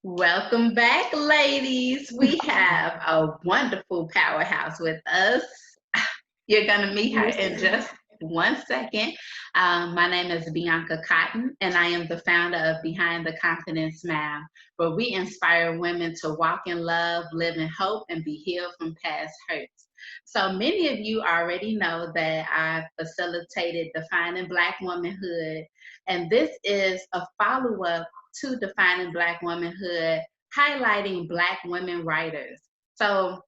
Welcome back, ladies. We have a wonderful powerhouse with us. You're going to meet her Yes, in ma'am. just 1 second. My name is Bianca Cotton, and I am the founder of Behind the Confident Smile, where we inspire women to walk in love, live in hope, and be healed from past hurts. So many of you already know that I facilitated Defining Black Womanhood, and this is a follow up to Defining Black Womanhood, highlighting Black women writers. So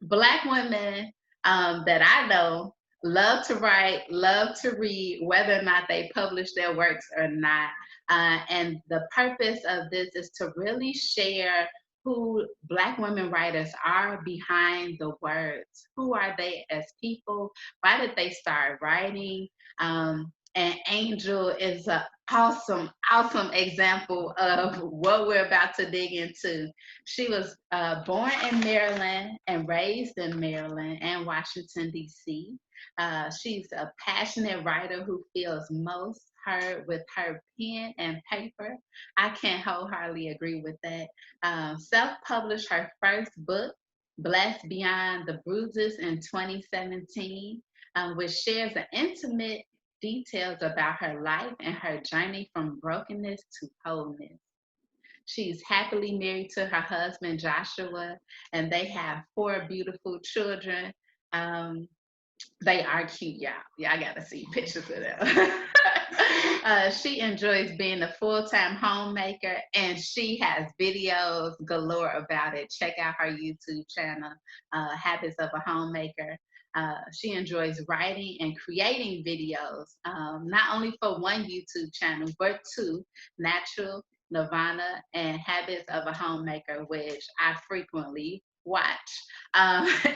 Black women that I know love to write, love to read, whether or not they publish their works or not. And the purpose of this is to really share who Black women writers are behind the words. Who are they as people? Why did they start writing? And Angel is an awesome example of what we're about to dig into. She was born in Maryland and raised in Maryland and Washington, D.C. She's a passionate writer who feels most heard with her pen and paper. I can wholeheartedly agree with that. Self published her first book, Blessed Beyond The Bruises, in 2017, which shares an intimate details about her life and her journey from brokenness to wholeness. She's happily married to her husband, Joshua, and they have four beautiful children. Um, they are cute, y'all. Y'all got to see pictures of them. She enjoys being a full-time homemaker, and she has videos galore about it. Check out her YouTube channel, Habits of a Homemaker. She enjoys writing and creating videos, not only for one YouTube channel, but two, Natural, Nirvana, and Habits of a Homemaker, which I frequently watch.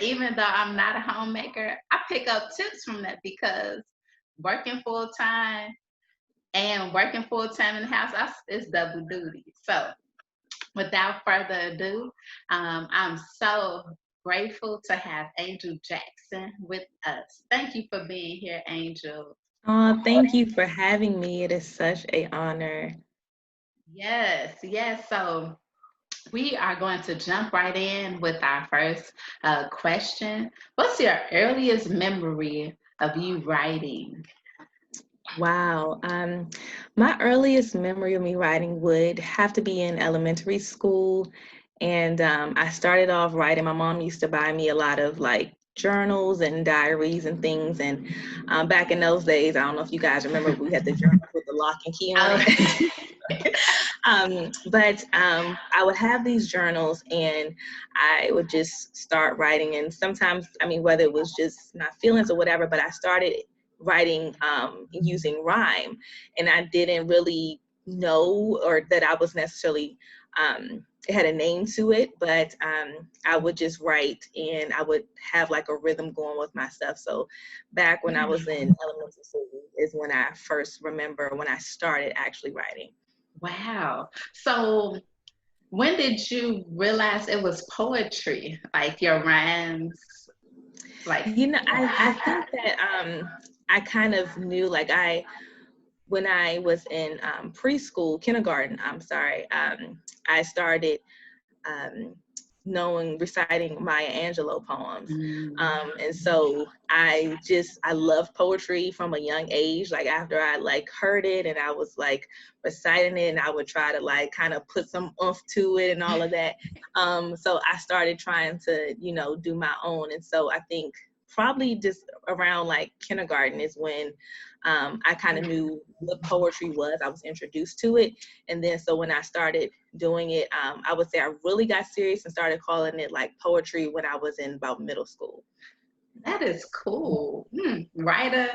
Even though I'm not a homemaker, I pick up tips from that because working full time and working full time in the house, it's double duty. So, without further ado, I'm so grateful to have Angel Jackson with us. Thank you for being here, Angel. Thank you for having me. It is such a honor. Yes, yes. So, we are going to jump right in with our first question. What's your earliest memory of you writing? Wow. My earliest memory of me writing would have to be in elementary school. And I started off writing. My mom used to buy me a lot of like journals and diaries and things. And back in those days, I don't know if you guys remember, we had the journals with the lock and key on Oh, it. But I would have these journals and I would just start writing. And sometimes, I mean, whether it was just my feelings or whatever, but I started writing using rhyme. And I didn't really know or that I was necessarily, it had a name to it, but I would just write and I would have like a rhythm going with my stuff. So back when I was in elementary school is when I first remember when I started actually writing. wow. So, when did you realize it was poetry? Like your rhymes? Like, I think that I kind of knew like when I was in preschool, kindergarten, I'm sorry, I started um, knowing, reciting Maya Angelou poems. mm, And so I love poetry from a young age. Like after I like heard it and I was like reciting it and I would try to like kind of put some oomph to it and all of that. So I started trying to, do my own. And so I think probably just around like kindergarten is when I kind of knew what poetry was. I was introduced to it. And then so when I started doing it, I would say I really got serious and started calling it like poetry when I was in about middle school. that is cool. Writer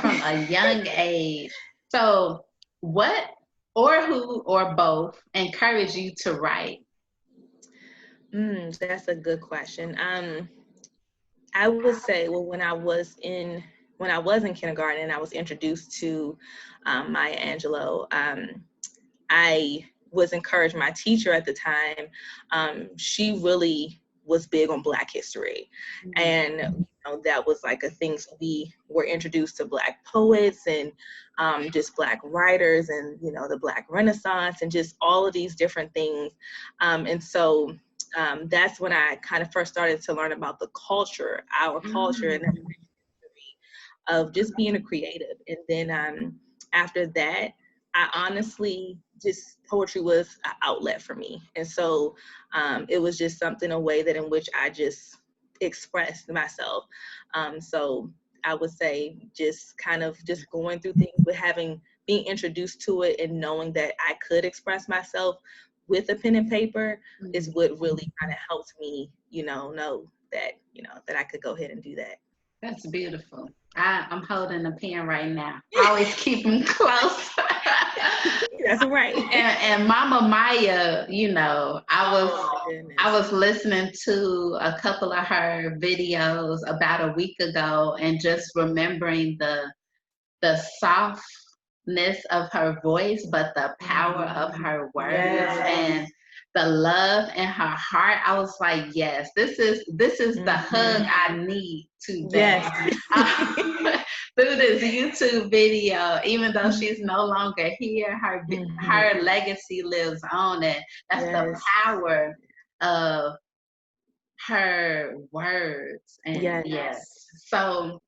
from a young age. So, what or who or both encouraged you to write? That's a good question. I would say, well, when I was in kindergarten and I was introduced to Maya Angelou, I was encouraged. My teacher at the time, she really was big on Black history. And that was like a thing. So we were introduced to Black poets and just Black writers and, the Black Renaissance and just all of these different things. And so that's when I kind of first started to learn about the culture, our culture, and the history of just being a creative. And then after that, I honestly just, poetry was an outlet for me. And so it was just something, a way that in which I just expressed myself. So I would say just kind of just going through things, but being introduced to it and knowing that I could express myself with a pen and paper is what really kind of helped me, know that, that I could go ahead and do that. That's beautiful. I'm holding a pen right now. Always keep them close. That's right. And Mama Maya, I was listening to a couple of her videos about a week ago and just remembering the softness of her voice, but the power of her words and the love in her heart. I was like, yes, this is the hug I need today. Through this YouTube video, even though she's no longer here, her legacy lives on, and that's the power of her words. And so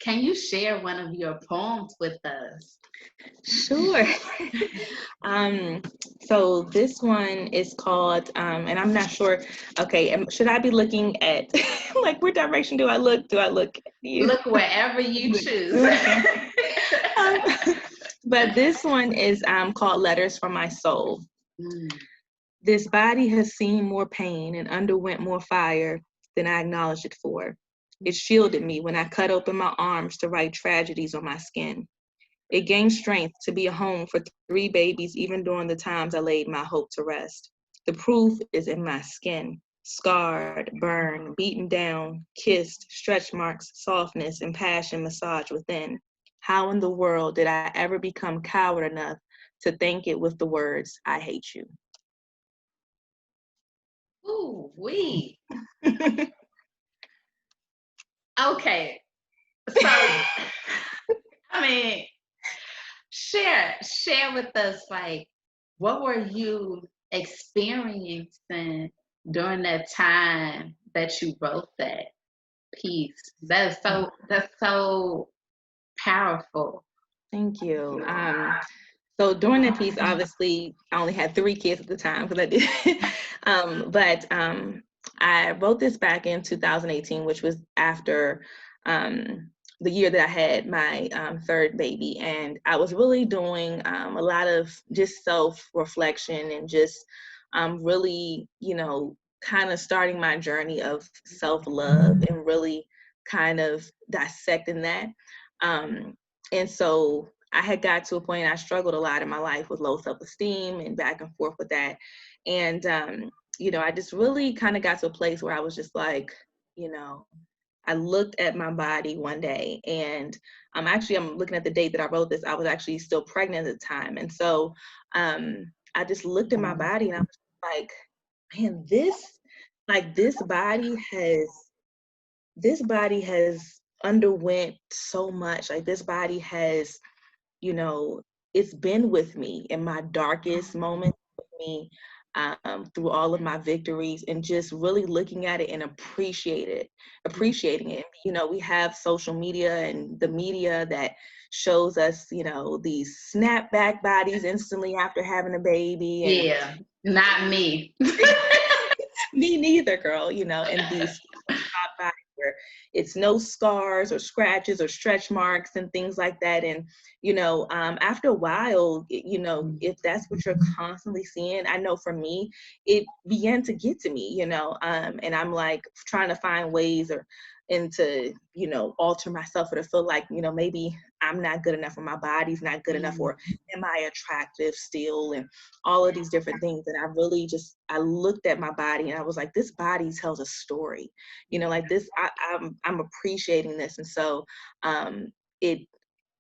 can you share one of your poems with us? Sure. So this one is called, and I'm not sure, okay, should I be looking at, like, what direction do I look? Do I look at you? Look wherever you choose. But this one is called Letters from My Soul. This body has seen more pain and underwent more fire than I acknowledged it for. It shielded me when I cut open my arms to write tragedies on my skin. It gained strength to be a home for 3 babies, even during the times I laid my hope to rest. The proof is in my skin, scarred, burned, beaten down, kissed, stretch marks, softness, and passion massaged within. How in the world did I ever become coward enough to thank it with the words, I hate you? Ooh, wee. Okay. So, I mean, share with us, like, what were you experiencing during that time that you wrote that piece? That's so powerful. Thank you. So during that piece, obviously, I only had 3 kids at the time because I did. But I wrote this back in 2018, which was after the year that I had my 3rd baby. And I was really doing a lot of just self-reflection and just really, kind of starting my journey of self-love and really kind of dissecting that. And so I had got to a point, I struggled a lot in my life with low self-esteem and back and forth with that. And, I just really kind of got to a place where I was just like, I looked at my body one day and I'm looking at the date that I wrote this. I was actually still pregnant at the time. And so I just looked at my body and I was like, man, this body has underwent so much. Like, this body has, it's been with me in my darkest moments, with me through all of my victories, and just really looking at it and appreciating it. We have social media and the media that shows us, these snapback bodies instantly after having a baby. And not me. Me neither, girl, and these bodies where it's no scars or scratches or stretch marks and things like that. And, after a while, if that's what you're constantly seeing, I know for me, it began to get to me, and I'm like trying to find ways to alter myself, or to feel like, maybe I'm not good enough, or my body's not good enough, or am I attractive still, and all of these different things. And I looked at my body and I was like, this body tells a story, like this, I'm appreciating this. And so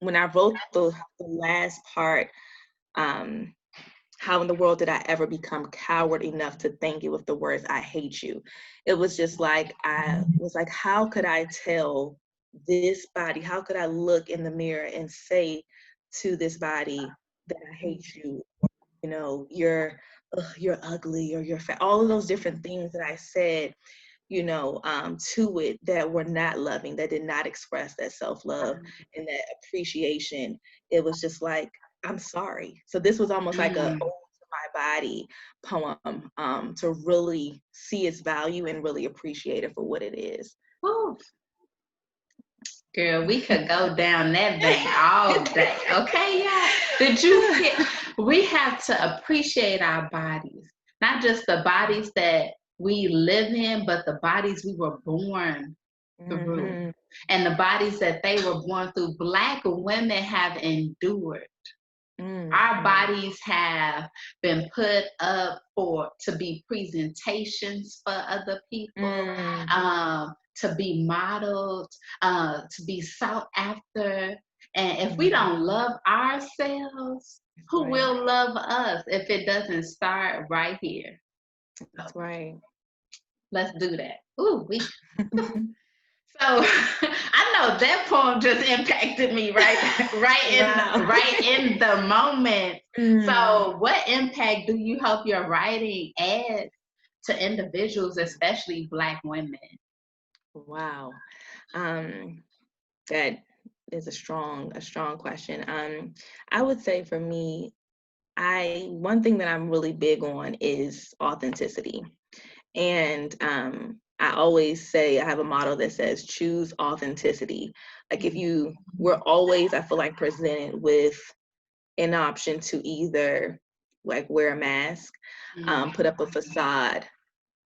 when I wrote the last part, how in the world did I ever become coward enough to thank you with the words, I hate you? It was just like, I was like, how could I tell this body, how could I look in the mirror and say to this body that I hate you? You know, you're ugly, or you're fat, all of those different things that I said, you know, to it, that were not loving, that did not express that self-love and that appreciation. It was just like, I'm sorry. So this was almost like a ode to my body poem, to really see its value and really appreciate it for what it is. Woo. Girl, we could go down that vein all day. Okay, yeah. Did you hear? We have to appreciate our bodies, not just the bodies that we live in, but the bodies we were born through, and the bodies that they were born through. Black women have endured. Our bodies have been put up to be presentations for other people, to be modeled, to be sought after. And if we don't love ourselves, who will love us if it doesn't start right here? That's right. Let's do that. Ooh, so I know that poem just impacted me right in the moment. So what impact do you hope your writing adds to individuals, especially Black women? Wow. That is a strong question. I would say for me, one thing that I'm really big on is authenticity. And I always say, I have a motto that says, choose authenticity. Like we're always, I feel like, presented with an option to either like wear a mask, put up a facade,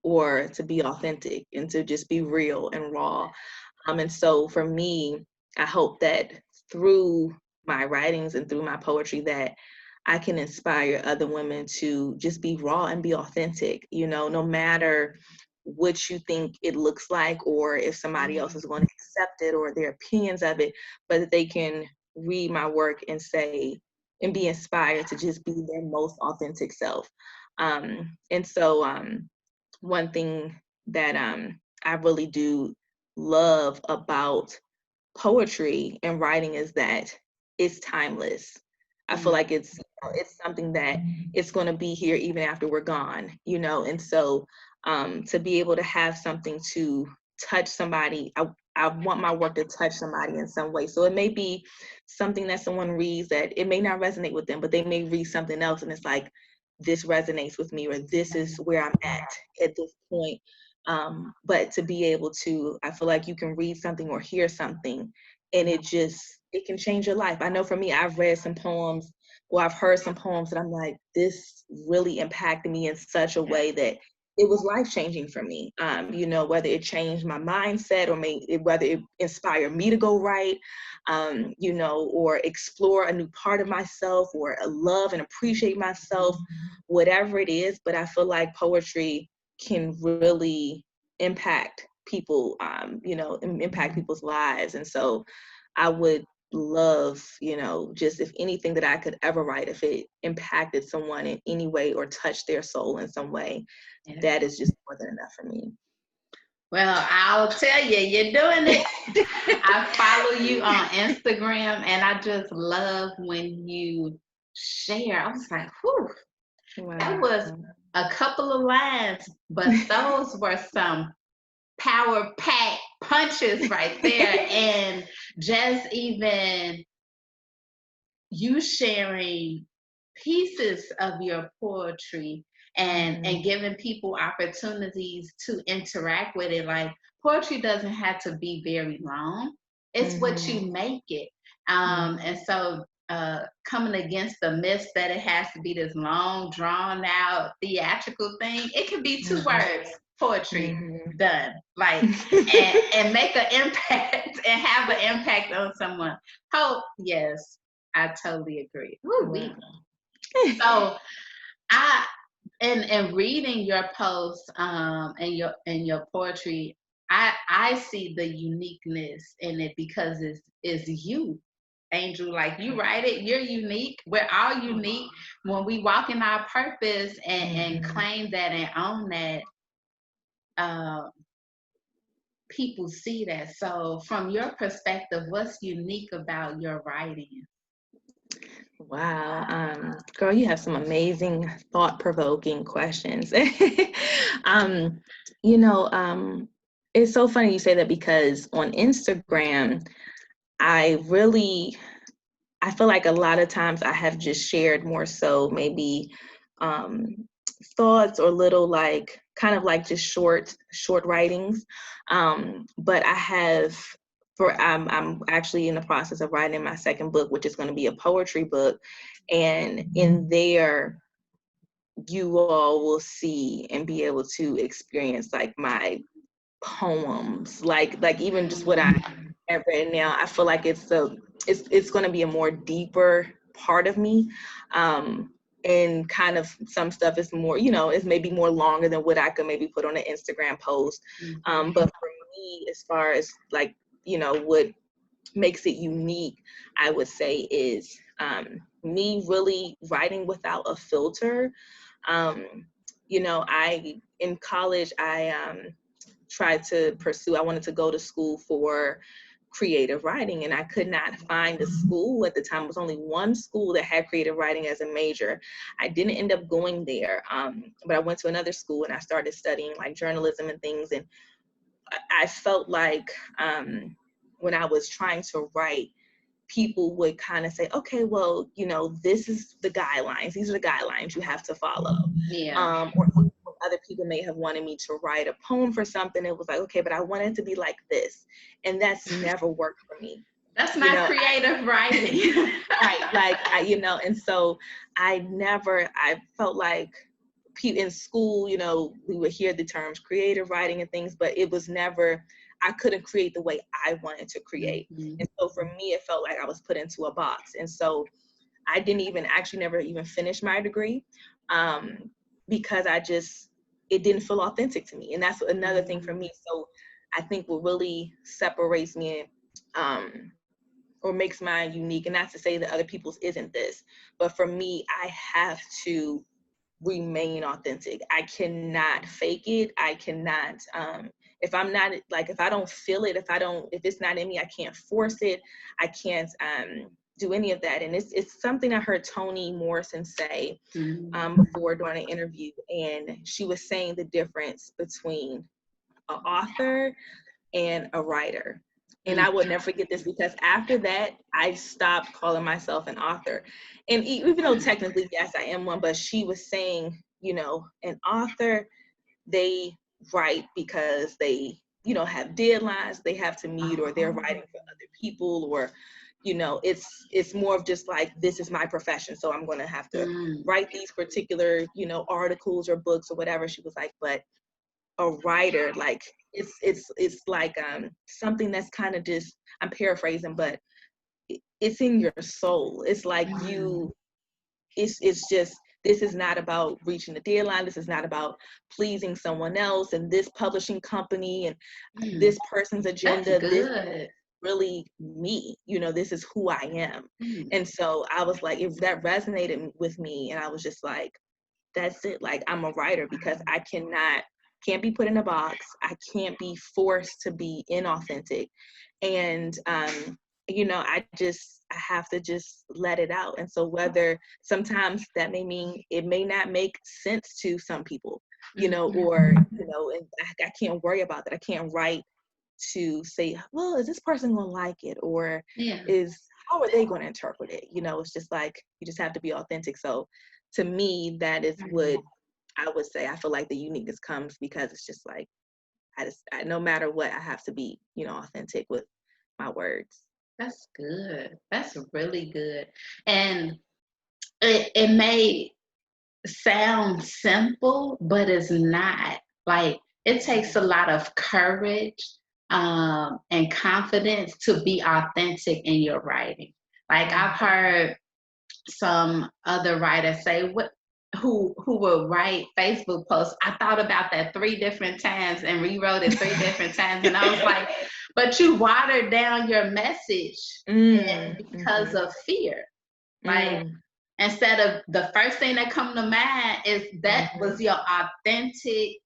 or to be authentic and to just be real and raw. And so for me, I hope that through my writings and through my poetry that I can inspire other women to just be raw and be authentic, you know, no matter what you think it looks like, or if somebody else is going to accept it or their opinions of it, but that they can read my work and say, and be inspired to just be their most authentic self. And so one thing that I really do love about poetry and writing is that it's timeless. I feel like it's something that it's going to be here even after we're gone, you know. And so to be able to have something to touch somebody, I want my work to touch somebody in some way. So it may be something that someone reads that it may not resonate with them, but they may read something else and it's like, this resonates with me, or this is where I'm at this point. But to be able to, I feel like you can read something or hear something and it can change your life. I know for me, I've read some poems, or I've heard some poems that I'm like, this really impacted me in such a way that it was life-changing for me. You know, whether it changed my mindset, or whether it inspired me to go write, you know, or explore a new part of myself, or love and appreciate myself, whatever it is. But I feel like poetry can really impact people, you know, impact people's lives. And so I would love, you know, just if anything that I could ever write, if it impacted someone in any way or touched their soul in some way, that is just more than enough for me. Well, I'll tell you, you're doing it. I follow you on Instagram, and I just love when you share. I was like, whew, that was a couple of lines, but those were some power pack punches right there. And just even you sharing pieces of your poetry and giving people opportunities to interact with it. Like, poetry doesn't have to be very long, it's what you make it. And so coming against the myth that it has to be this long, drawn out, theatrical thing, it can be 2 words, poetry, done. Like, and make an impact and have an impact on someone. Hope, yes, I totally agree. Ooh, so in reading your posts and your poetry, I see the uniqueness in it because it's you. Angel, like you write it, you're unique. We're all unique. When we walk in our purpose and claim that and own that, uh, people see that. So from your perspective, what's unique about your writing? Wow. Girl, you have some amazing thought-provoking questions. um, you know, it's so funny you say that because on Instagram, I feel like a lot of times I have just shared more so maybe um, thoughts or little like kind of like just short writings. But I'm actually in the process of writing my second book, which is going to be a poetry book, and in there you all will see and be able to experience like my poems, like even just what I have written now. I feel like it's going to be a more deeper part of me, and kind of some stuff is more, is maybe more longer than what I could maybe put on an Instagram post. But for me, as far as like, what makes it unique, I would say is me really writing without a filter. In college, I I wanted to go to school for creative writing, and I could not find a school at the time. It was only one school that had creative writing as a major. I didn't end up going there, but I went to another school and I started studying like journalism and things. And I felt like when I was trying to write, people would kind of say, okay, well, this is the guidelines. These are the guidelines you have to follow. Yeah. Or other people may have wanted me to write a poem for something. It was like, okay, but I want it to be like this. And that's never worked for me. That's not creative writing. Right. And so I felt like in school, we would hear the terms creative writing and things, but it was never, I couldn't create the way I wanted to create. And so for me, it felt like I was put into a box. And so I never even finish my degree, because it didn't feel authentic to me. And that's another thing for me. So I think what really separates me, or makes mine unique, and not to say that other people's isn't this, but for me, I have to remain authentic. I cannot fake it. I cannot, if I'm not, like, if I don't feel it, if it's not in me, I can't force it. I can't do any of that. And it's something I heard Toni Morrison say before during an interview. And she was saying the difference between an author and a writer. And I would never forget this, because after that, I stopped calling myself an author. And even though technically, yes, I am one, but she was saying, an author, they write because they, have deadlines they have to meet, or they're writing for other people, or, it's more of just like, this is my profession, so I'm going to have to write these particular, articles or books or whatever. She was like, but a writer, like, it's like something that's kind of just, I'm paraphrasing, but it's in your soul. It's like it's just, this is not about reaching the deadline. This is not about pleasing someone else and this publishing company and this person's agenda. This is really me. This is who I am. And so I was like, if that resonated with me, and I was just like, that's it. Like, I'm a writer because I can't be put in a box. I can't be forced to be inauthentic. And, I have to just let it out. And so whether sometimes that may mean it may not make sense to some people, or, and I can't worry about that. I can't write to say, well, is this person going to like it? Or how are they going to interpret it? It's just like, you just have to be authentic. So to me, that is what I would say. I feel like the uniqueness comes because it's just like, no matter what, I have to be, authentic with my words. That's good. That's really good. And it may sound simple, but it's not. Like, it takes a lot of courage and confidence to be authentic in your writing. Like, I've heard some other writers say who will write Facebook posts. I thought about that 3 different times and rewrote it 3 different times. And I was like, but you water down your message because of fear. Like, instead of the first thing that come to mind is that was your authentic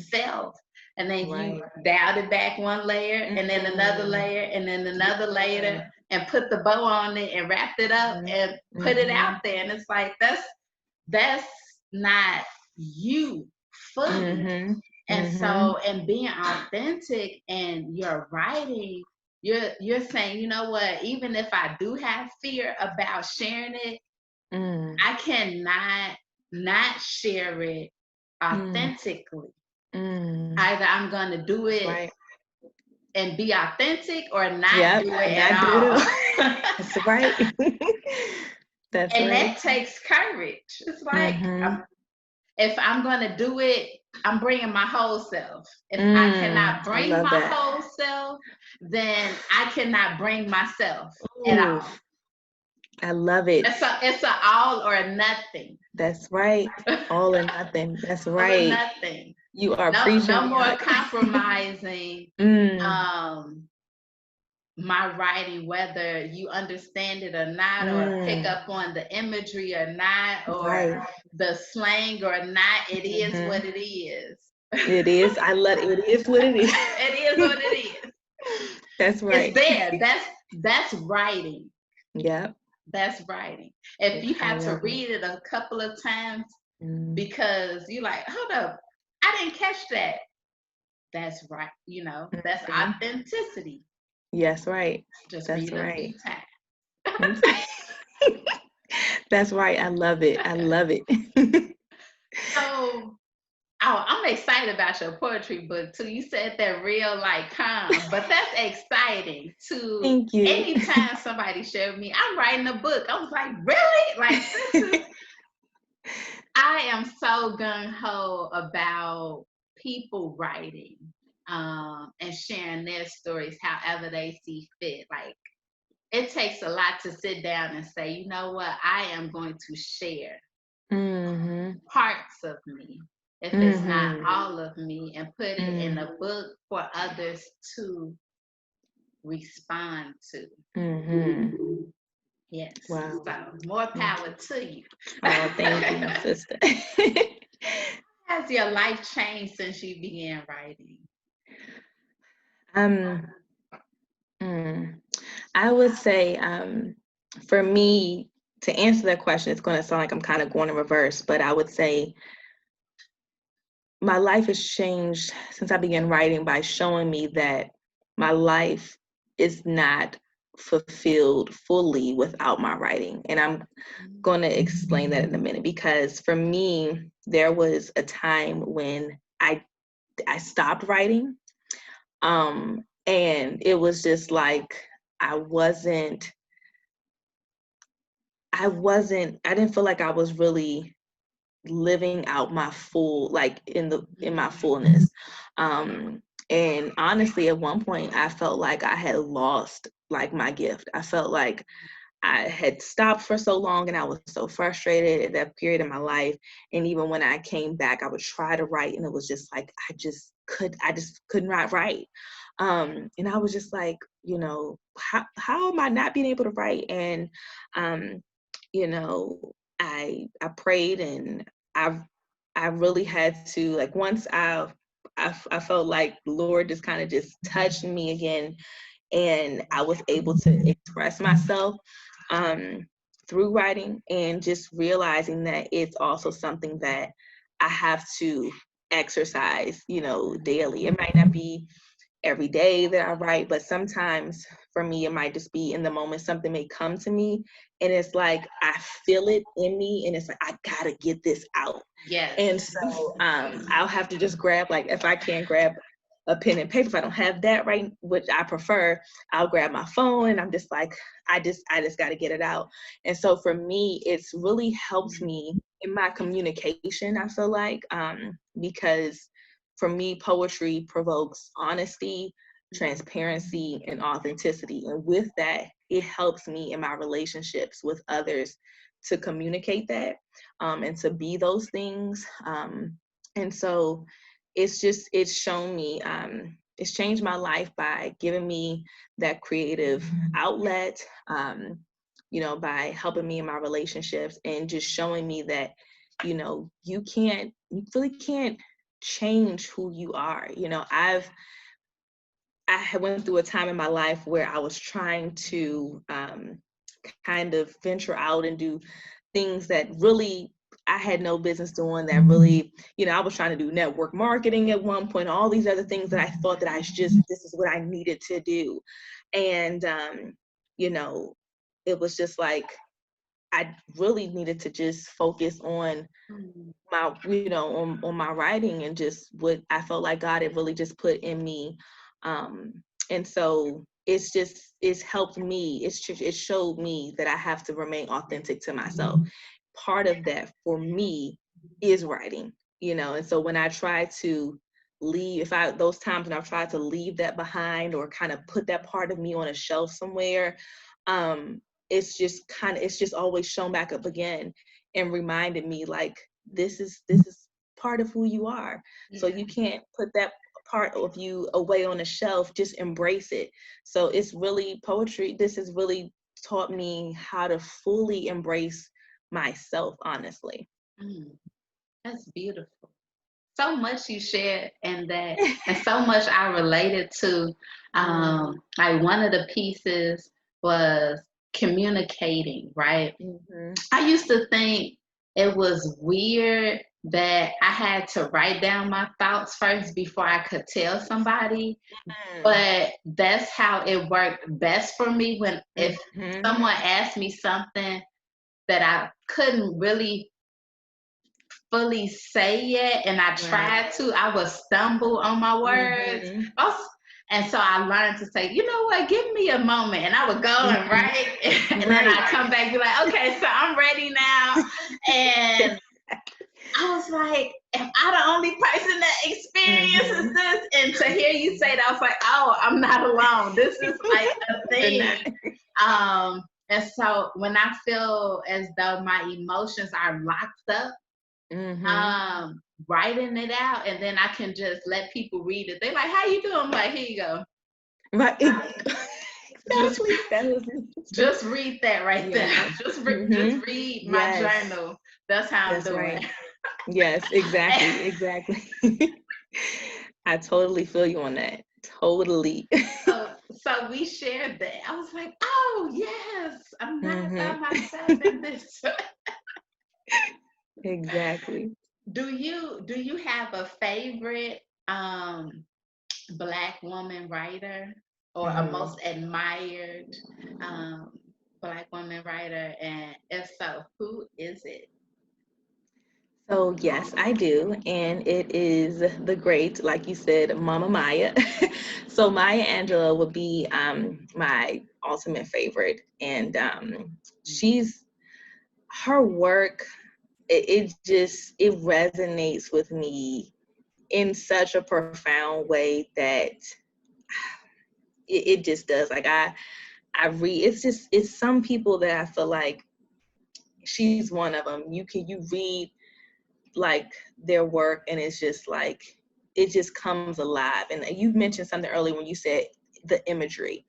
self. And then you dialed it back one layer and then another layer and then another layer and put the bow on it and wrapped it up and put it out there. And it's like, that's not you fully. And so, and being authentic and your writing, you're saying, you know what, even if I do have fear about sharing it, I cannot not share it authentically. Either I'm going to do it and be authentic or not do it at all. That's right. And that takes courage. It's like, if I'm going to do it, I'm bringing my whole self. If I cannot bring my whole self, then I cannot bring myself at all. I love it. It's a all or nothing. That's right. All or nothing. That's right. All or nothing. You are preaching. No more compromising my writing, whether you understand it or not, or pick up on the imagery or not, or the slang or not. It is what it is. It is. I love it. It is what it is. It is what it is. That's right. It's there. That's writing. Yeah. That's writing. If you have to read it a couple of times because you're like, hold up, I didn't catch that. That's right. You know, that's authenticity. Yes, right. Just that's read right. A few times. That's right. I love it. I love it. So, I'm excited about your poetry book too. You said that real calm, but that's exciting too. Thank you. Anytime somebody shared with me, I'm writing a book. I was like, really? Like, I am so gung-ho about people writing and sharing their stories however they see fit. Like, it takes a lot to sit down and say, you know what, I am going to share parts of me, if it's not all of me, and put it in a book for others to respond to. Yes. Wow. So more power to you. Oh, thank you, sister. How has your life changed since you began writing? I would say, for me, to answer that question, it's going to sound like I'm kind of going in reverse, but I would say my life has changed since I began writing by showing me that my life is not fulfilled fully without my writing. And I'm going to explain that in a minute, because for me, there was a time when I stopped writing. And it was just like, I didn't feel like I was really living out my full, like in my fullness. And honestly, at one point I felt like I had lost like my gift. I felt like I had stopped for so long and I was so frustrated at that period in my life. And even when I came back, I would try to write and it was just like, I just could not write. And I was just like, you know, how am I not being able to write? And, you know, I prayed and I really had to, like, once I felt like the Lord just kind of just touched me again, and I was able to express myself through writing, and just realizing that it's also something that I have to exercise, you know, daily. It might not be every day that I write, but sometimes for me, it might just be in the moment, something may come to me and it's like, I feel it in me and it's like, I gotta get this out. Yes. And so I'll have to just grab, like, if I can't grab a pen and paper, if I don't have that right, which I prefer, I'll grab my phone and I'm just like, I just got to get it out. And so for me, it's really helped me in my communication, I feel like, because for me, poetry provokes honesty, transparency, and authenticity. And with that, it helps me in my relationships with others to communicate that and to be those things. And so it's shown me it's changed my life by giving me that creative outlet, by helping me in my relationships and just showing me that, you really can't change who you are. I had went through a time in my life where I was trying to kind of venture out and do things that really I had no business doing, that really, I was trying to do network marketing at one point, all these other things that I thought that this is what I needed to do. And, it was just like, I really needed to just focus on my, on my writing and just what I felt like God had really just put in me. And so it's helped me. It showed me that I have to remain authentic to myself. Part of that for me is writing, and so when I try to those times when I've tried to leave that behind or kind of put that part of me on a shelf somewhere, it's just always shown back up again and reminded me like, this is part of who you are. So you can't put that part of you away on a shelf, just embrace it. So it's really poetry. This has really taught me how to fully embrace myself, honestly. That's beautiful. So much you shared and that, and so much I related to. Like one of the pieces was communicating, right? I used to think it was weird that I had to write down my thoughts first before I could tell somebody. But that's how it worked best for me when if someone asked me something that I couldn't really fully say yet and I tried to, I would stumble on my words. And so I learned to say, you know what, give me a moment. And I would go and write. And then I'd come back and be like, okay, so I'm ready now. And I was like, am I the only person that experiences this? And to hear you say that, I was like, oh, I'm not alone. This is like a thing. And so when I feel as though my emotions are locked up, writing it out, and then I can just let people read it. They're like, how you doing? I'm like, here you go. Right. Just read that right there. Just read my journal. That's how I'm doing. Right. Yes, exactly. I totally feel you on that. Totally. So we shared that. I was like, oh yes, I'm not by myself in this. Exactly. Do you have a favorite Black woman writer or a most admired Black woman writer? And if so, who is it? So yes, I do. And it is the great, like you said, Mama Maya. So Maya Angelou would be my ultimate favorite. And her work, it resonates with me in such a profound way that it just does. Like I read, it's some people that I feel like she's one of them. You read like their work and it's just like, it just comes alive. And you mentioned something earlier when you said the imagery.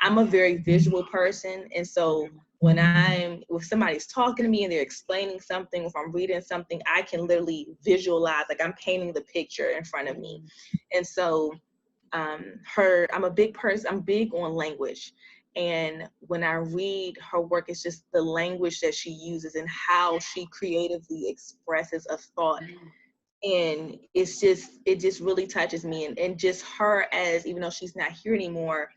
I'm a very visual person. And so if somebody's talking to me and they're explaining something, if I'm reading something, I can literally visualize, like I'm painting the picture in front of me. And so I'm a big person. I'm big on language. And when I read her work, it's just the language that she uses and how she creatively expresses a thought. And it just really touches me. And just her as, even though she's not here anymore,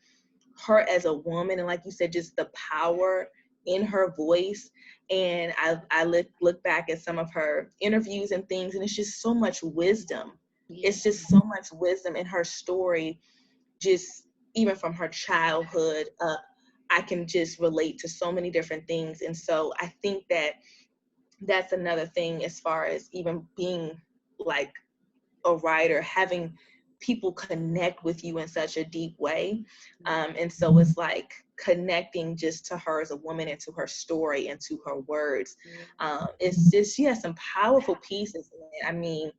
her as a woman, and like you said, just the power in her voice. And I look back at some of her interviews and things, and it's just so much wisdom. It's just so much wisdom in her story. Just even from her childhood up, I can just relate to so many different things. And so I think that that's another thing as far as even being like a writer, having people connect with you in such a deep way. And so it's like connecting just to her as a woman and to her story and to her words. It's just, she has some powerful pieces in it. I mean,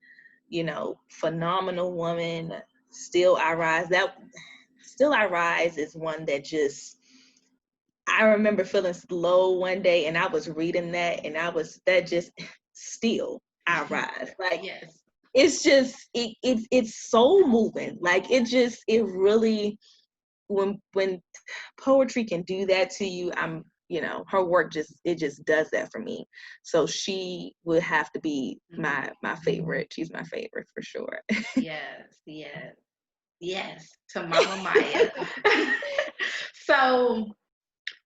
phenomenal woman, Still I Rise. That Still I Rise is one that just, I remember feeling slow one day and I was reading that and that just, Still I Rise. Like, Yes. it's just, it's so moving. Like, it really, when poetry can do that to you, her work just does that for me. So she would have to be my favorite. She's my favorite for sure. Yes, yes, yes, to Mama Maya. So,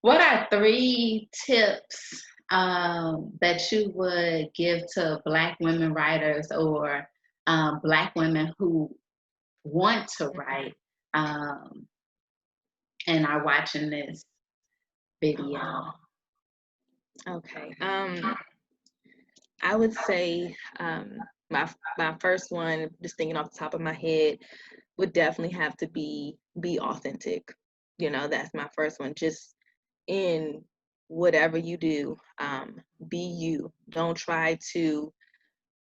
what are 3 tips that you would give to Black women writers or Black women who want to write um, and are watching this video? Okay. I would say, my first one, just thinking off the top of my head, would definitely have to be authentic. That's my first one. Just in whatever you do, be you. Don't try to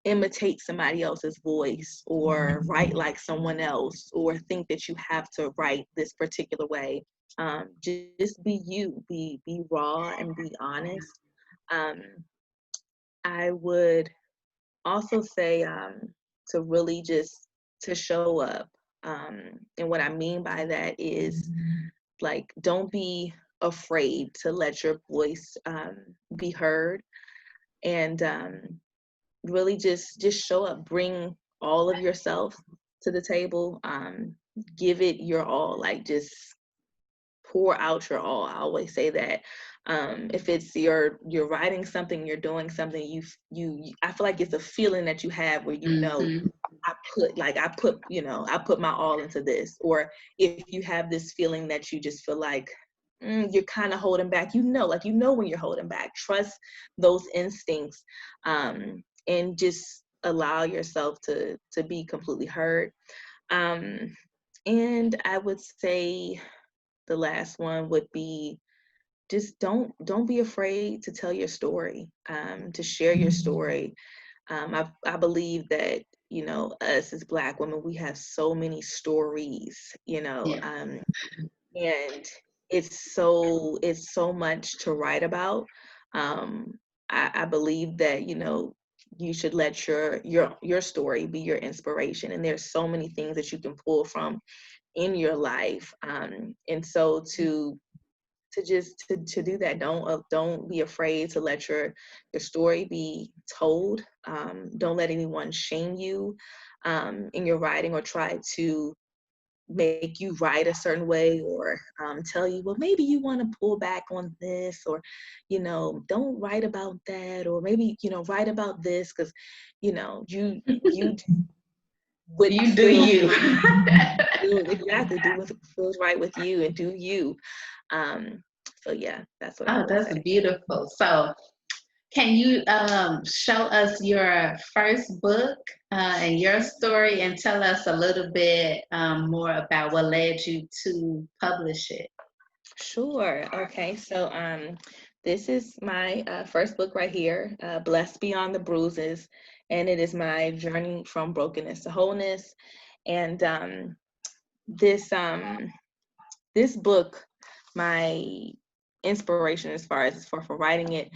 imitate somebody else's voice or write like someone else or think that you have to write this particular way. Just be you. Be raw and be honest. Um, I would also say, to really just to show up. And what I mean by that is, like, don't be afraid to let your voice, be heard, and really just show up. Bring all of yourself to the table. Give it your all. Like, just pour out your all. I always say that. If it's you're writing something, you're doing something, I feel like it's a feeling that you have where Mm-hmm. I put my all into this. Or if you have this feeling that you just feel like, you're kind of holding back, when you're holding back. Trust those instincts, and just allow yourself to be completely heard. And I would say the last one would be, just don't be afraid to tell your story, to share your story. I believe that, us as Black women, we have so many stories, Yeah. and it's so much to write about. um, I believe that, you should let your story be your inspiration, and there's so many things that you can pull from in your life. And so to do that, don't be afraid to let your story be told. Don't let anyone shame you, in your writing, or try to make you write a certain way, or tell you, well, maybe you want to pull back on this, or don't write about that, or maybe write about this, because you do what You do feels you. right. Exactly, do what feels right with you, and do you. um so yeah, that's what I Oh, would that's say. beautiful. So, can you show us your first book and your story and tell us a little bit more about what led you to publish it? Sure. Okay. So, this is my first book right here, Blessed Beyond the Bruises, and it is my journey from brokenness to wholeness. And this this book, my inspiration as far as for writing it,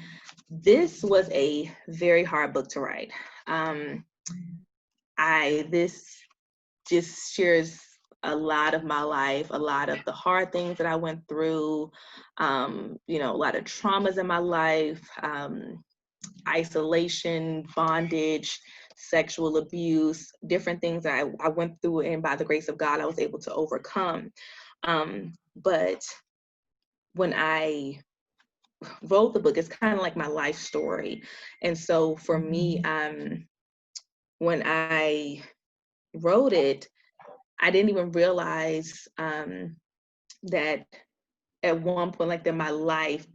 this was a very hard book to write. Um, I this just shares a lot of my life, a lot of the hard things that I went through, a lot of traumas in my life, isolation, bondage, sexual abuse, different things that I went through, and by the grace of God, I was able to overcome. But when I wrote the book, it's kind of like my life story. And so for me, when I wrote it, I didn't even realize, that at one point, like, in my life,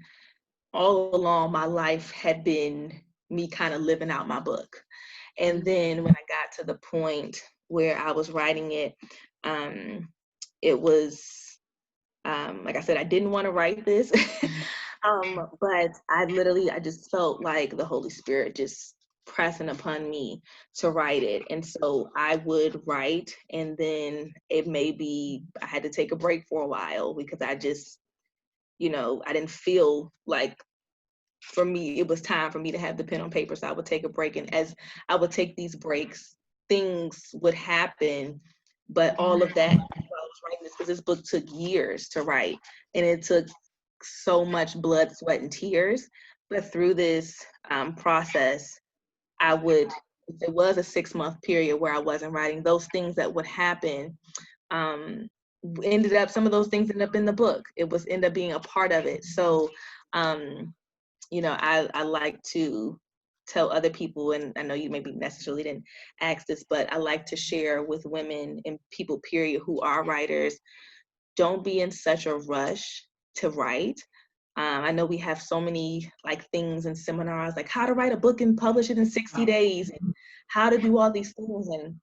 all along, my life had been me kind of living out my book. And then when I got to the point where I was writing it, it was, like I said, I didn't want to write this, but I just felt like the Holy Spirit just pressing upon me to write it. And so I would write, and then it may be, I had to take a break for a while because I just, I didn't feel like, for me, it was time for me to have the pen on paper. So I would take a break. And as I would take these breaks, things would happen. But all of that, while I was writing this, because this book took years to write, and it took so much blood, sweat, and tears. But through this process, I would, if it was a 6-month period where I wasn't writing, those things that would happen ended up, some of those things ended up in the book. It was end up being a part of it. So, I like to tell other people, and I know you maybe necessarily didn't ask this, but I like to share with women and people, period, who are writers, don't be in such a rush to write. I know we have so many like things and seminars, like how to write a book and publish it in 60 days, and how to do all these things. And,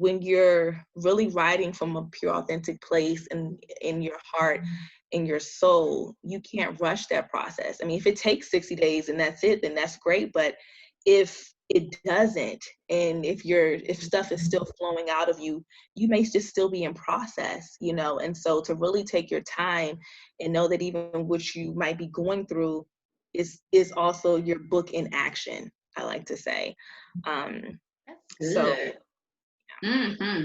when you're really writing from a pure, authentic place and in your heart, in your soul, you can't rush that process. I mean, if it takes 60 days and that's it, then that's great. But if it doesn't, and if stuff is still flowing out of you, you may just still be in process, and so to really take your time and know that even what you might be going through is also your book in action, I like to say. That's good. So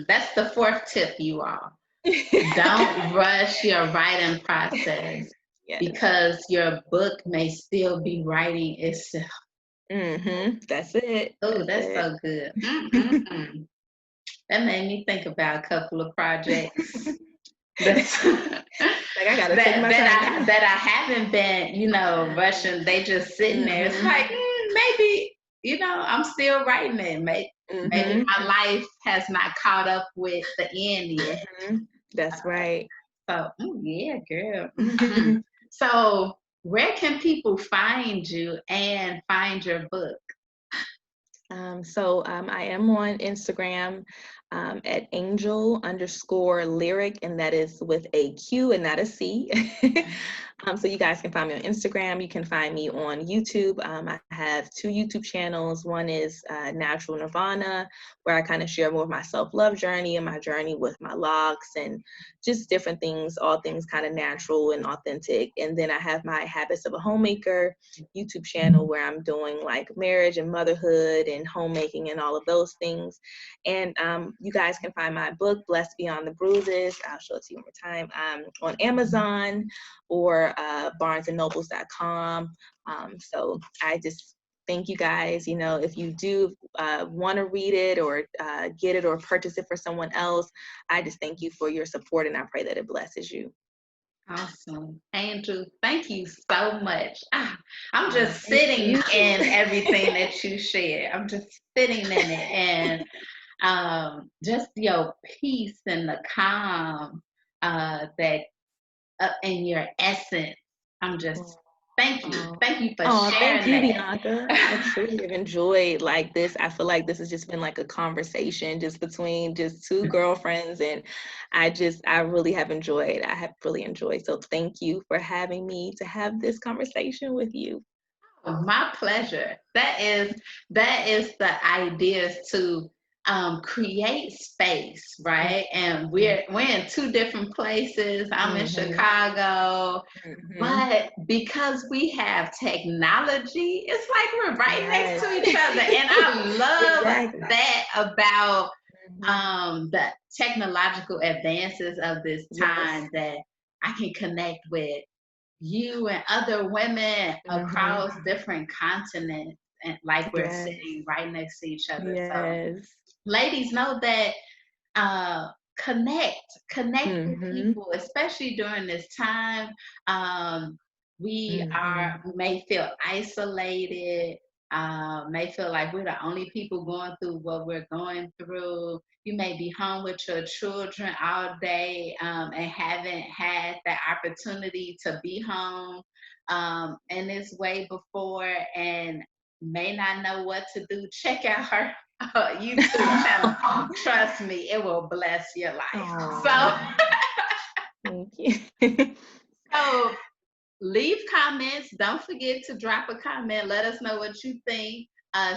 That's the 4th tip, you all. Don't rush your writing process, yes. because your book may still be writing itself. That's it. Oh, that's so good. That made me think about a couple of projects that's, like I gotta take my time. that I haven't been, rushing. They just sitting there. It's like maybe, I'm still writing it. Maybe my life has not caught up with the end yet. That's right. So yeah, girl. So where can people find you and find your book? So I am on Instagram at angel_lyric, and that is with a Q and not a C. So you guys can find me on Instagram. You can find me on YouTube. I have 2 YouTube channels. One is Natural Nirvana, where I kind of share more of my self-love journey and my journey with my locks and just different things, all things kind of natural and authentic. And then I have my Habits of a Homemaker YouTube channel, where I'm doing like marriage and motherhood and homemaking and all of those things. And you guys can find my book, Blessed Beyond the Bruises. I'll show it to you one more time. On Amazon or barnesandnobles.com. So I just thank you guys. If you do want to read it or get it or purchase it for someone else, I just thank you for your support, and I pray that it blesses you. Awesome. Andrew, thank you so much. I'm just sitting in everything that you share. I'm just sitting in it, and just your peace and the calm that in your essence. I'm just thank you for sharing. Thank you, Bianca. I truly have enjoyed like this. I feel like this has just been like a conversation just between just 2 girlfriends, and I really have enjoyed. I have really enjoyed. So thank you for having me to have this conversation with you. My pleasure. That is the idea, to create space, right? And we're in 2 different places. I'm in Chicago, but because we have technology, it's like we're right next to each other. And I love that about the technological advances of this time, that I can connect with you and other women across different continents, and like we're sitting right next to each other. So ladies, know that connect with people, especially during this time. We may feel isolated, may feel like we're the only people going through what we're going through. You may be home with your children all day, and haven't had the opportunity to be home in this way before, and may not know what to do. Check out her YouTube channel. Trust me, it will bless your life. So thank you. So leave comments. Don't forget to drop a comment. Let us know what you think.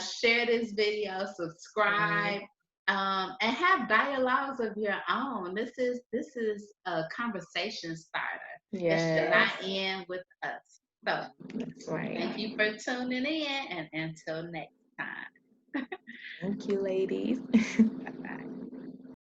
Share this video, subscribe, and have dialogues of your own. This is a conversation starter. It should not Yes, end with us. So that's right. thank you for tuning in, and until next time. Thank you, ladies. Bye bye.